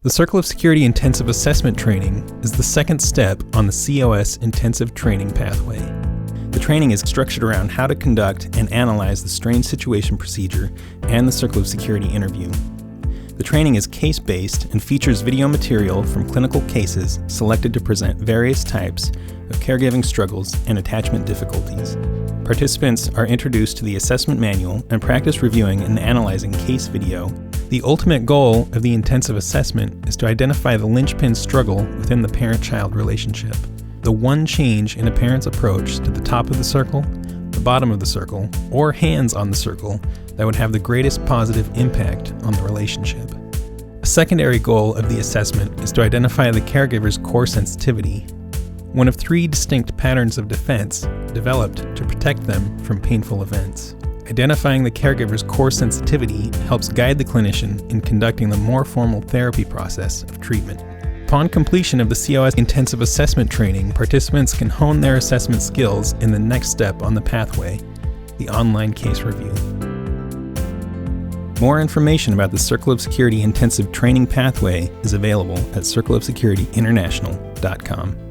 The Circle of Security Intensive Assessment Training is the second step on the COS Intensive Training pathway. The training is structured around how to conduct and analyze the strange situation procedure and the Circle of Security interview. The training is case-based and features video material from clinical cases selected to present various types of caregiving struggles and attachment difficulties. Participants are introduced to the assessment manual and practice reviewing and analyzing case video. The ultimate goal of the intensive assessment is to identify the linchpin struggle within the parent-child relationship, the one change in a parent's approach to the top of the circle, the bottom of the circle, or hands on the circle that would have the greatest positive impact on the relationship. A secondary goal of the assessment is to identify the caregiver's core sensitivity, one of 3 distinct patterns of defense developed to protect them from painful events. Identifying the caregiver's core sensitivity helps guide the clinician in conducting the more formal therapy process of treatment. Upon completion of the COS Intensive Assessment Training, participants can hone their assessment skills in the next step on the pathway, the online case review. More information about the Circle of Security Intensive Training pathway is available at circleofsecurityinternational.com.